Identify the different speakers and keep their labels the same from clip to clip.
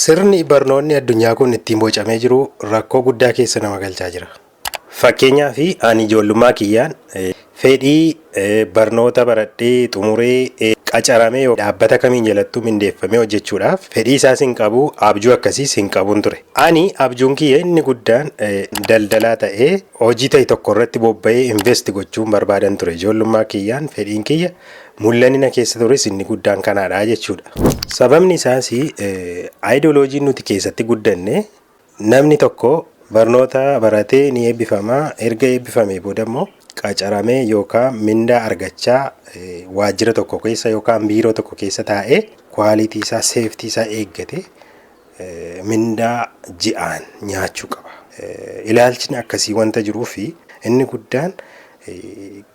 Speaker 1: Sirni barnoonni addunyaa kun ittiin bocamee jiru rakkoo guddaa keessa nama galchaa jira. Fakkeenyaaf ani ijoollummaa kiyyaan fedhii barnoota baradhee xumuree qacaramee dhaabbata kamiin jalattuu mindeeffamee hojjechuudhaaf fedhii isaas hin qabu, abjuu akkasiis hin qabuun ture. Ani abjuun kiyya inni guddaan daldalaa ta'ee hojii ta'e tokko irratti bobba'ee invest gochuun barbaadan ture. Ijoollummaa kiyyaan fedhiin kiyya mul'anina keessa tures inni guddaan kanaadha jechuudha. Sababni isaas ideoloojiin nuti keessatti guddanne namni tokko barnoota baratee ni eebbifamaa, erga eebbifamee booda immoo qacaramee yookaan mindaa argachaa waajjira tokko keessa yookaan biiroo tokko keessa taa'ee kwaalitii isaa, seeftii isaa eeggate mindaa ji'aan nyaachuu qaba. Ilaalchini akkasii wanta jiruufi inni guddaan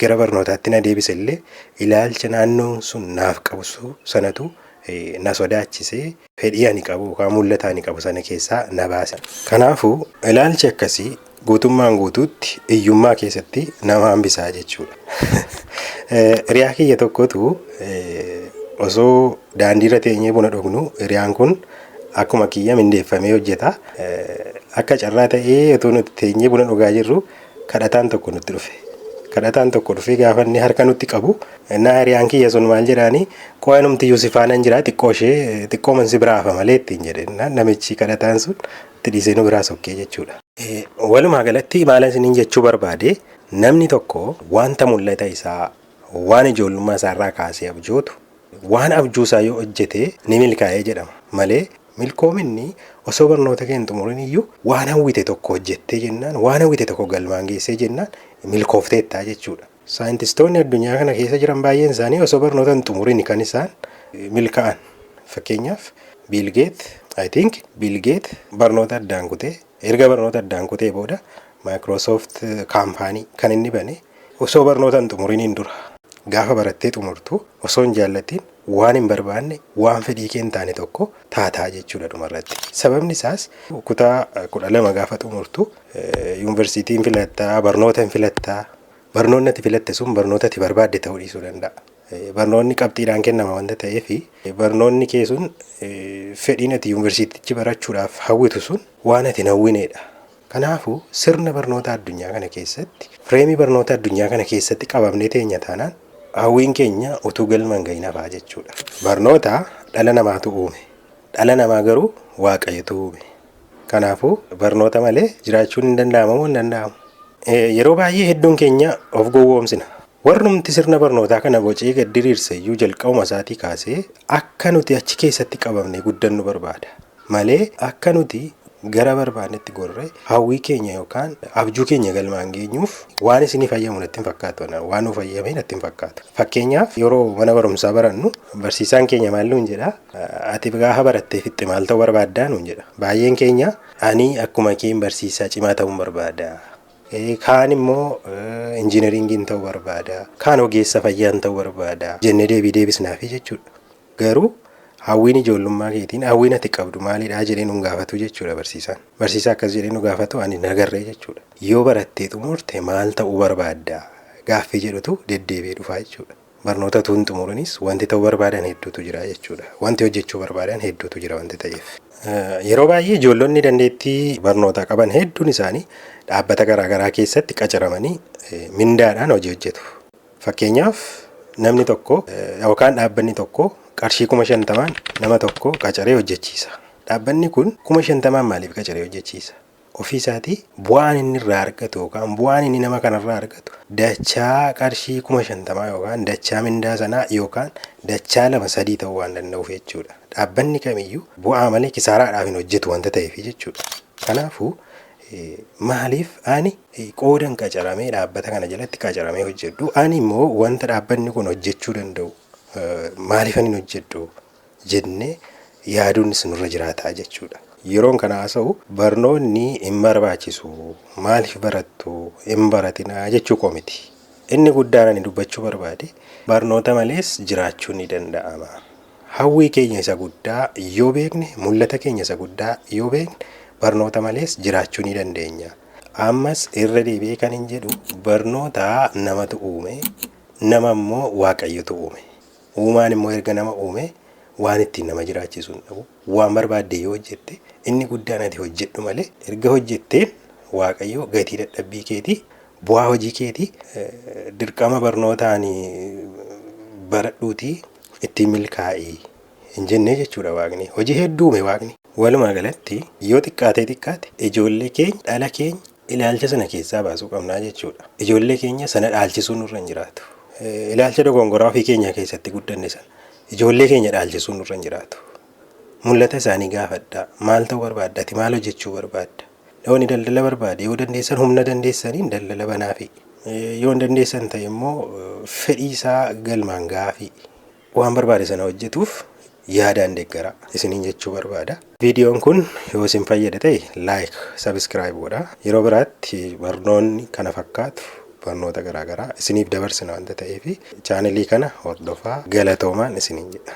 Speaker 1: gara barnootaatti na deebise illee ilaalcha naannoon sun naaf qabu sanatu na sodaachisee fedhii ani qabu yookaan mul'ata ani qabu sana keessaa na baase. Kanaafuu ilaalchi akkasii guutummaan guutuutti hiyyummaa keessatti nama hambisaa jechuudha. Hiriyaa kiyya tokkotu osoo daandiirra teenyee buna dhugnu hiriyaan kun akkuma kiyya mindeeffamee hojjeta. Akka carraa ta'ee otoo nuti teenyee buna dhugaa jirru kadhataan tokko nutti dhufe. Kadhataan tokko dhufee gaafa inni harka nutti qabu hiriyaan kiyya sun maal jedhaanii qo'aa numti Yuusifaanan jira xiqqoo mansi biraa hafa malee ittiin jedhe namichi kadhataan sun itti dhiisee nu biraa sokkee jechuudha. Walumaa galatti maal isiniin jechuu barbaade namni tokko wanta mul'ata isaa waan ijoollummaa isaarraa kaasee abjootu waan abjuusaa yoo hojjete ni milkaa'ee jedhama malee milkoominni osoo barnoota kee hin xumurin iyyuu waan hawwite tokko hojjettee jennaan waan hawwite tokko galmaan geessee jennaan milkoofteettaa jechuudha. Saayintistoonni addunyaa kana keessa jiran baay'een isaanii osoo barnoota hin xumurin kan isaan milkaa'an. Fakkeenyaaf Bill Gates barnoota addaan kutee erga barnoota addaan kutee booda Microsoft kaampaanii kan inni bane osoo barnoota hin xumuriin dura gaafa barattee xumurtu osoo hin jaallatiin waan hin barbaanne waan fedhii kee hin taane tokko taataa jechuudha dhumarratti. Sababni isaas kutaa 12 gaafa xumurtu yuunivarsiitiin filattaa, barnoota hin filattaa. Barnoonni ati filatte sun barnoota ati barbaadde ta'uu dhiisuu danda'a. Barnoonni qabxiidhaan kennama wanta ta'eef barnoonni kee sun fedhiin ati yuunivarsiitichi barachuudhaaf hawwitu sun waan ati hin hawwineedha. Kanaafuu sirna barnoota addunyaa kana keessatti fireemii barnoota addunyaa kana keessatti qabamnee teenya taanaan hawwiin keenya utuu galmaan gahin hafaa jechuudha. Barnoota dhala namaatu uume. Dhala namaa garuu Waaqayyotu uume. Kanaafuu barnoota malee jiraachuun hin danda'amu hin danda'amu. Yeroo baay'ee hedduun keenya of gowwoomsina. Warrumti sirna barnootaa kana bocee gad diriirse iyyuu jalqabuma isaatii kaasee akka nuti achi keessatti qabamnee guddannu barbaada. Malee akka nuti gara barbaanetti gorree hawwii keenya yookaan abjuu keenya galmaan geenyuuf waan isinii fayyamu natti hin fakkaatu. Waan nu fayyame natti hin fakkaatu. Fakkeenyaaf yeroo mana barumsaa barannu barsiisaan keenya maal nuun jedha? Ati gaafa barattee fixxe maal ta'uu barbaaddaa nuun jedha. Baay'een keenya ani akkuma keen barsiisaa cimaa ta'uun barbaada. Kaan immoo injiineriingiin ta'uu barbaada. Kaan ogeessa fayyaan ta'uu barbaada. Jennee deebisnaafi jechuudha. Garuu hawwiin ijoollummaa keetiin hawwiin ati qabdu maalidhaa jedhee nu gaafatu jechuudha barsiisaan. Barsiisaa akkas jedhee nu gaafatu ani nagarree jechuudha. Yoo barattee xumurte maal ta'uu barbaadda? Gaaffii jedhutu deddeebi'ee dhufaa jechuudha. Barnoota utuu hin xumurinis wanti ta'uu barbaadan hedduutu jira jechuudha. Wanti hojjechuu barbaadan hedduutu jira wanti ta'eef. Yeroo baay'ee ijoollonni dandeettii barnootaa qaban hedduun isaanii dhaabbata garaagaraa keessatti qacaramanii mindaadhaan hojii hojjetu. Fakkeenyaaf namni tokko yookaan dhaabbanni tokko qarshii 50,000 nama tokko qacaree hojjechiisa. Dhaabbanni kun 50,000 maaliif qacaree hojjechiisa? Ofii isaatii bu'aan inni irraa argatu yookaan bu'aan inni nama kanarraa argatu dachaa qarshii 50,000 yookaan dachaa mindaa sanaa yookaan dachaa 2-3 ta'uu waan danda'uuf jechuudha. Dhaabbanni kamiyyuu bu'aa malee kisaaraadhaaf hin hojjetu wanta ta'eef jechuudha. Kanaafuu maaliif ani qoodan qacaramee dhaabbata kana jalatti qacaramee hojjedhu ani immoo wanta dhaabbanni kun hojjechuu danda'u maaliif ani hojjedhu jennee yaaduun nurra jiraataa jechuudha. Yeroon kana haasa'u barnoonni hin barbaachisu maaliif barattu hin baratinaa jechuu koo miti. Inni guddaan ani dubbachuu barbaade barnoota malees jiraachuu ni danda'ama. Hawwii keenya isa guddaa yoo beekne mul'ata keenya isa guddaa yoo beekne barnoota malees jiraachuu ni dandeenya. Ammas irra deebi'ee kan hin jedhu barnoota namatu uume nama immoo Waaqayyotu uume. Uumaan immoo erga nama uume waan ittiin nama jiraachisuu hin dhabu. Waan barbaadde yoo hojjette inni guddaan ati hojjedhu malee erga hojjetteen Waaqayyo gatii dadhabbii keetii bu'aa hojii keetii dirqama barnootaan baradhuutii ittiin milkaa'ii hin jennee jechuudha Waaqni. Hojii hedduu uume Waaqni. Walumaa galatti yoo xiqqaate ijoollee keenya dhala keenya ilaalcha sana keessaa baasuu qabnaa jechuudha. Ijoollee keenya sana dhaalchisuun nurra hin jiraatu. Ilaalcha dogongoraa ofii keenya keessatti guddanne sana ijoollee keenya dhaalchisuun nurra hin jiraatu. Mul'ata isaanii gaafadhaa. Maal ta'uu barbaadda? Ati maal hojjechuu barbaadda? Yoo daldala barbaade yoo dandeessan humna dandeessaniin daldala banaafi. Yoo dandeessan ta'e immoo fedhii isaa galmaan gaafii. Waan barbaade sana hojjetuuf yaadaan deeggaraa isiniin jechuu barbaada. Viidiyoon kun yoo isin fayyade ta'e like, subscribe godhaa. Yeroo biraatti barnoonni kana fakkaatu barnoota garaagaraa isiniif dabarsina wanta ta'eef chaanelii kana hordofaa galatoomaan isiniin jedha.